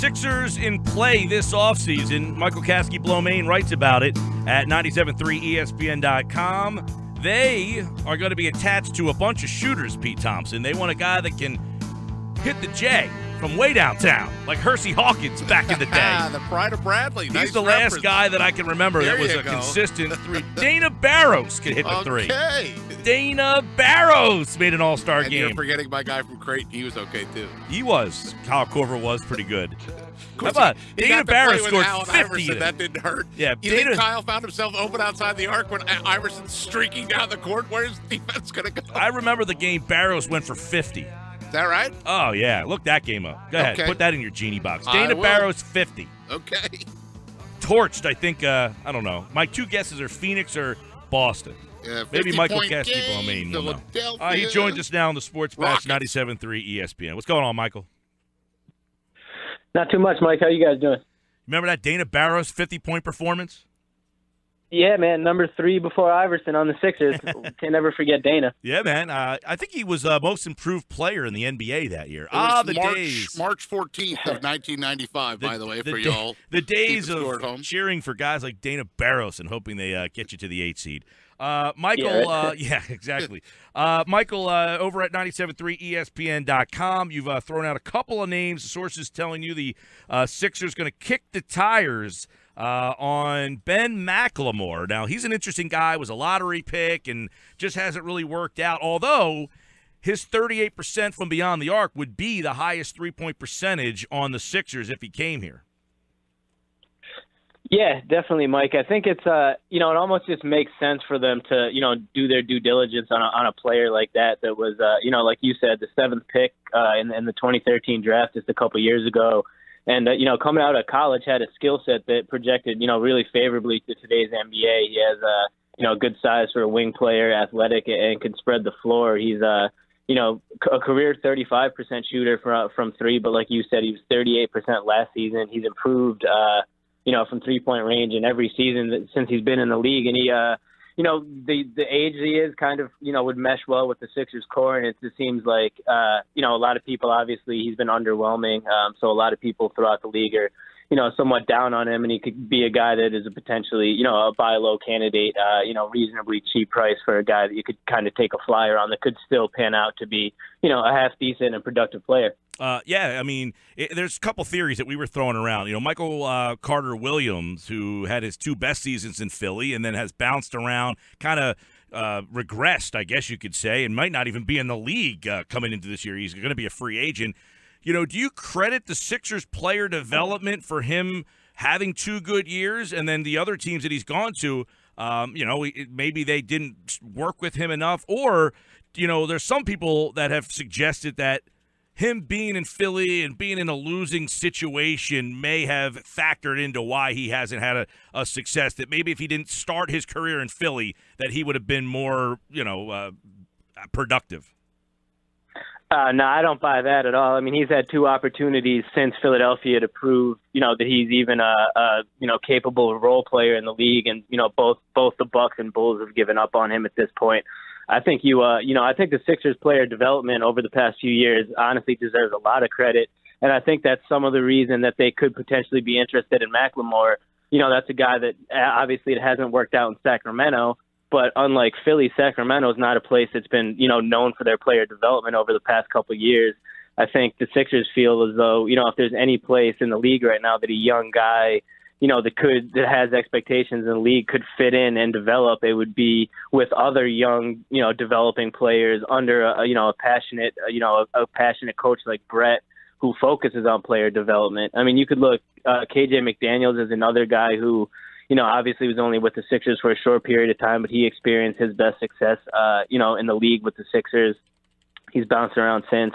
Sixers in play this offseason. Michael Kaskey-Blomain writes about it at 973ESPN.com. They are going to be attached to a bunch of shooters, Pete Thompson. They want a guy that can hit the J from way downtown, like Hersey Hawkins back in the day. The pride of Bradley. He's nice the reference. last guy that I can remember that was a consistent three. Dana Barros could hit the three. Okay. Dana Barros made an all-star game. You're forgetting my guy from Creighton. He was okay, too. He was. Kyle Korver was pretty good. How about Dana Barros scored 50? Iverson. That didn't hurt. Yeah, you think Kyle found himself open outside the arc when Iverson's streaking down the court? Where's defense going to go? I remember the game Barros went for 50. Is that right? Oh, yeah. Look that game up. Go ahead. Okay. Put that in your genie box. Dana Barros, 50. Okay. Torched, I think, I don't know. My two guesses are Phoenix or Boston. Maybe Michael Kaskey-Blomain will know. He joins us now on the Sports Bash 97.3 ESPN. What's going on, Michael? Not too much, Mike. How you guys doing? Remember that Dana Barros 50-point performance? Yeah, man. Number 3 before Iverson on the Sixers. Can't never forget Dana. Yeah, man. I think he was most improved player in the NBA that year. The days. March 14th of 1995, by the way, for y'all. The days of cheering for guys like Dana Barros and hoping they get you to the 8th seed. Michael, yeah, exactly. Michael, over at 97.3 ESPN.com, you've thrown out a couple of names, sources telling you the Sixers going to kick the tires on Ben McLemore. Now, he's an interesting guy, was a lottery pick, and just hasn't really worked out, although his 38% from beyond the arc would be the highest three-point percentage on the Sixers if he came here. Yeah, definitely, Mike. I think it's, it almost just makes sense for them to, do their due diligence on a player like that was, like you said, the 7th pick in the 2013 draft just a couple years ago. And, coming out of college had a skill set that projected, really favorably to today's NBA. He has, good size for a wing player, athletic, and can spread the floor. He's, a career 35% shooter from three, but like you said, he was 38% last season. He's improved, from three-point range in every season since he's been in the league. And he, the age he is kind of, would mesh well with the Sixers core. And it just seems like, a lot of people, obviously, he's been underwhelming. So a lot of people throughout the league are, somewhat down on him. And he could be a guy that is a potentially, a buy low candidate, reasonably cheap price for a guy that you could kind of take a flyer on that could still pan out to be, a half decent and productive player. There's a couple theories that we were throwing around. Michael Carter-Williams, who had his 2 best seasons in Philly and then has bounced around, kind of regressed, I guess you could say, and might not even be in the league coming into this year. He's going to be a free agent. Do you credit the Sixers player development for him having 2 good years, and then the other teams that he's gone to, maybe they didn't work with him enough? Or, there's some people that have suggested that him being in Philly and being in a losing situation may have factored into why he hasn't had a success, that maybe if he didn't start his career in Philly, that he would have been more, productive. No, I don't buy that at all. I mean, he's had 2 opportunities since Philadelphia to prove, that he's even a capable role player in the league. And, both the Bucks and Bulls have given up on him at this point. I think I think the Sixers player development over the past few years honestly deserves a lot of credit. And I think that's some of the reason that they could potentially be interested in McLemore. That's a guy that obviously it hasn't worked out in Sacramento, but unlike Philly, Sacramento is not a place that's been, known for their player development over the past couple of years. I think the Sixers feel as though, if there's any place in the league right now that a young guy, that has expectations in the league could fit in and develop, it would be with other young, developing players under a passionate coach like Brett, who focuses on player development. I mean, you could look, KJ McDaniels is another guy who, obviously was only with the Sixers for a short period of time, but he experienced his best success, in the league with the Sixers. He's bounced around since.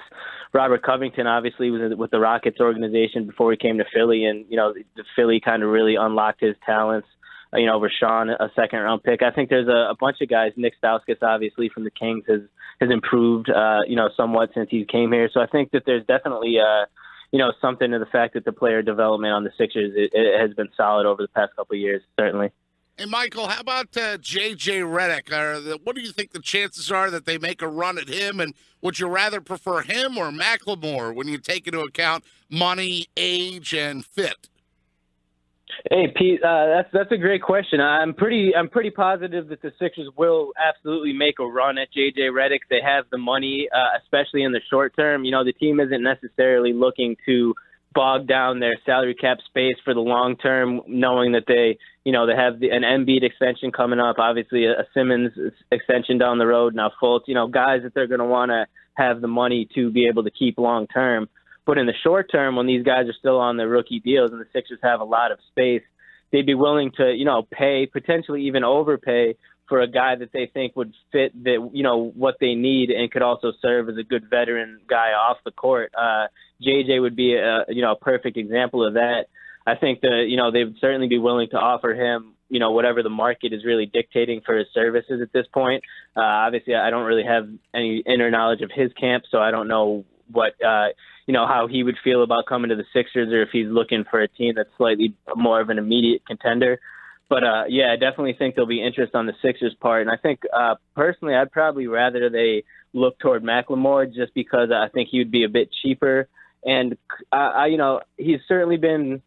Robert Covington obviously was with the Rockets organization before he came to Philly, and the Philly kind of really unlocked his talents. Over Sean, a 2nd-round pick. I think there's a bunch of guys. Nick Stauskas, obviously from the Kings, has improved somewhat since he came here. So I think that there's definitely something to the fact that the player development on the Sixers it has been solid over the past couple of years, certainly. Hey, Michael, how about J.J. Redick? What do you think the chances are that they make a run at him? And would you rather prefer him or McLemore when you take into account money, age, and fit? Hey, Pete, that's a great question. I'm pretty positive that the Sixers will absolutely make a run at J.J. Redick. They have the money, especially in the short term. You know, the team isn't necessarily looking to bog down their salary cap space for the long term, knowing that they have an Embiid extension coming up, obviously a Simmons extension down the road, now Fultz, guys that they're going to want to have the money to be able to keep long term. But in the short term, when these guys are still on their rookie deals and the Sixers have a lot of space, they'd be willing to, pay, potentially even overpay for a guy that they think would fit what they need and could also serve as a good veteran guy off the court. JJ would be a perfect example of that. I think that, they would certainly be willing to offer him, whatever the market is really dictating for his services at this point. Obviously, I don't really have any inner knowledge of his camp, so I don't know what, how he would feel about coming to the Sixers or if he's looking for a team that's slightly more of an immediate contender. But, I definitely think there'll be interest on the Sixers' part. And I think, personally, I'd probably rather they look toward McLemore just because I think he would be a bit cheaper. And, he's certainly been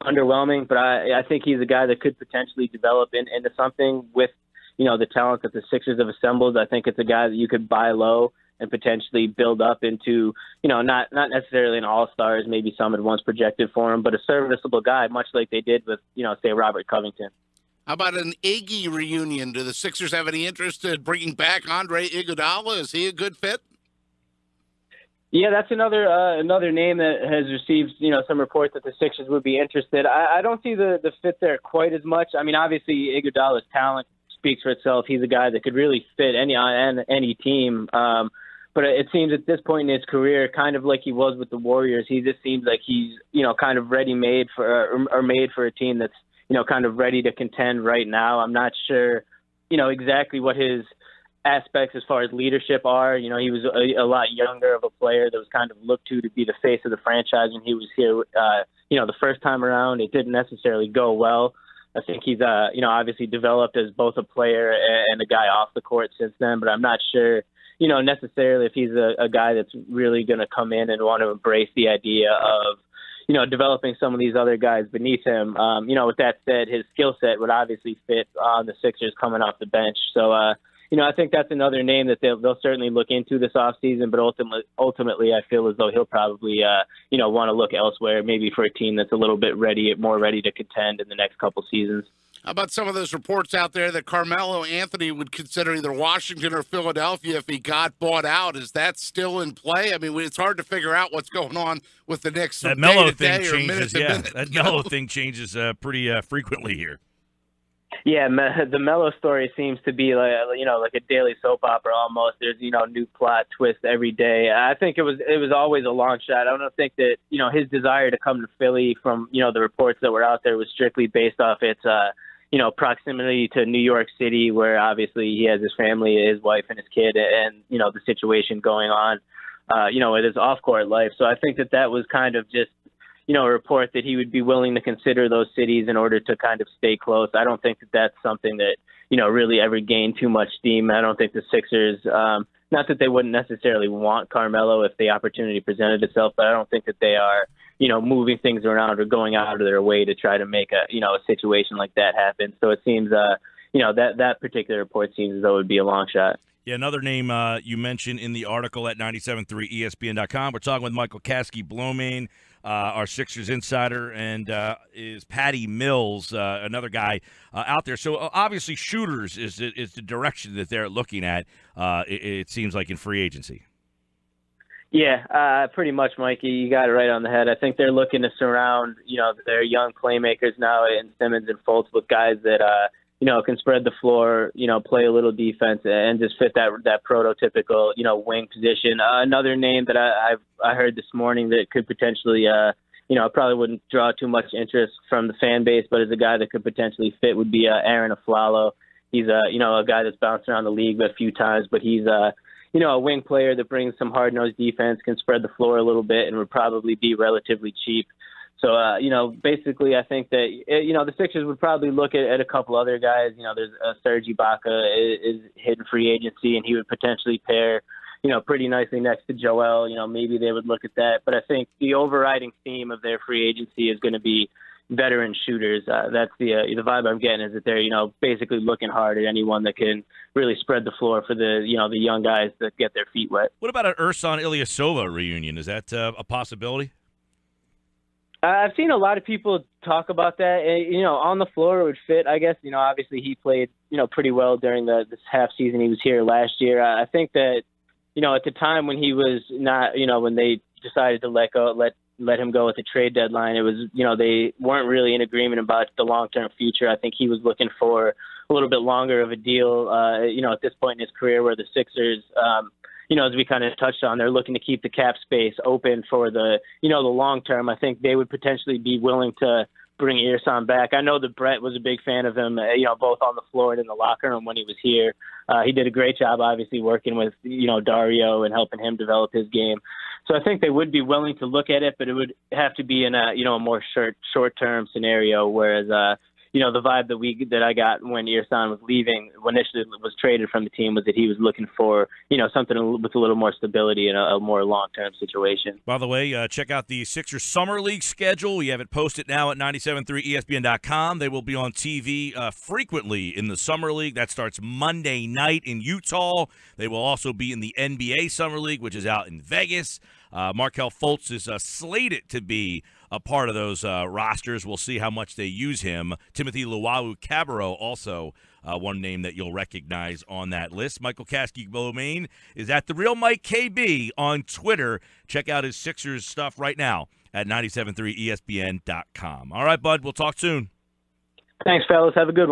underwhelming, but I think he's a guy that could potentially develop into something with, the talent that the Sixers have assembled. I think it's a guy that you could buy low and potentially build up into, not necessarily an all-star as maybe some had once projected for him, but a serviceable guy, much like they did with, say, Robert Covington. How about an Iggy reunion? Do the Sixers have any interest in bringing back Andre Iguodala? Is he a good fit? Yeah, that's another name that has received, some reports that the Sixers would be interested. I don't see the fit there quite as much. I mean, obviously, Iguodala's talent speaks for itself. He's a guy that could really fit any team. But it seems at this point in his career, kind of like he was with the Warriors, he just seems like he's, kind of ready-made or made for a team that's, kind of ready to contend right now. I'm not sure, exactly what his aspects as far as leadership are. He was a lot younger of a player that was kind of looked to be the face of the franchise when he was here, the first time around. It didn't necessarily go well. I think he's, obviously developed as both a player and a guy off the court since then, but I'm not sure, necessarily if he's a guy that's really going to come in and want to embrace the idea of, developing some of these other guys beneath him. With that said, his skill set would obviously fit on the Sixers coming off the bench. So, I think that's another name that they'll certainly look into this offseason, but ultimately I feel as though he'll probably, want to look elsewhere, maybe for a team that's a little bit more ready to contend in the next couple seasons. How about some of those reports out there that Carmelo Anthony would consider either Washington or Philadelphia if he got bought out? Is that still in play? I mean, it's hard to figure out what's going on with the Knicks. That Melo thing changes, That Melo thing changes pretty frequently here. Yeah, the Melo story seems to be like a daily soap opera almost. There's new plot twist every day. I think it was always a long shot. I don't think that his desire to come to Philly from the reports that were out there was strictly based off its proximity to New York City, where obviously he has his family, his wife and his kid, and the situation going on with his off court life. So I think that was kind of just a report that he would be willing to consider those cities in order to kind of stay close. I don't think that that's something that, really ever gained too much steam. I don't think the Sixers, not that they wouldn't necessarily want Carmelo if the opportunity presented itself, but I don't think that they are, moving things around or going out of their way to try to make a situation like that happen. So it seems, that particular report seems as though it would be a long shot. Yeah, another name you mentioned in the article at 97.3 ESPN.com. We're talking with Michael Kaskey-Blomain, our Sixers insider, and is Patty Mills, another guy out there. So obviously shooters is the direction that they're looking at, it seems like, in free agency. Yeah, pretty much, Mikey. You got it right on the head. I think they're looking to surround, their young playmakers now in Simmons and Fultz with guys that, can spread the floor, play a little defense and just fit that prototypical, wing position. Another name that I heard this morning that could potentially, probably wouldn't draw too much interest from the fan base, but is a guy that could potentially fit would be Aaron Aflalo. He's a guy that's bounced around the league a few times, but he's a wing player that brings some hard-nosed defense, can spread the floor a little bit, and would probably be relatively cheap. So, basically, I think that, the Sixers would probably look at a couple other guys. There's Serge Ibaka is hitting free agency, and he would potentially pair, pretty nicely next to Joel. Maybe they would look at that. But I think the overriding theme of their free agency is going to be veteran shooters. That's the vibe I'm getting, is that they're, basically looking hard at anyone that can really spread the floor for the young guys that get their feet wet. What about an Ersan Ilyasova reunion? Is that a possibility? I've seen a lot of people talk about that. On the floor it would fit, I guess. Obviously he played, pretty well during this half season he was here last year. I think that, at the time when he was not, when they decided to let him go at the trade deadline, it was, they weren't really in agreement about the long-term future. I think he was looking for a little bit longer of a deal, at this point in his career, where the Sixers, as we kind of touched on, they're looking to keep the cap space open for the long term. I think they would potentially be willing to bring Ersan back. I know that Brett was a big fan of him, both on the floor and in the locker room when he was here. He did a great job, obviously, working with, Dario and helping him develop his game. So I think they would be willing to look at it, but it would have to be in a, a more short-term scenario, whereas, the vibe that I got when Ersan was leaving, when initially was traded from the team, was that he was looking for, something with a little more stability and a more long-term situation. By the way, check out the Sixers Summer League schedule. We have it posted now at 97.3ESPN.com. They will be on TV frequently in the Summer League. That starts Monday night in Utah. They will also be in the NBA Summer League, which is out in Vegas. Markelle Fultz is slated to be a part of those rosters. We'll see how much they use him. Timothy Luwawu-Cabarrot, also one name that you'll recognize on that list. Michael Kaskey-Blomain is at The Real Mike KB on Twitter. Check out his Sixers stuff right now at 97.3ESPN.com. All right, bud, we'll talk soon. Thanks, fellas. Have a good one.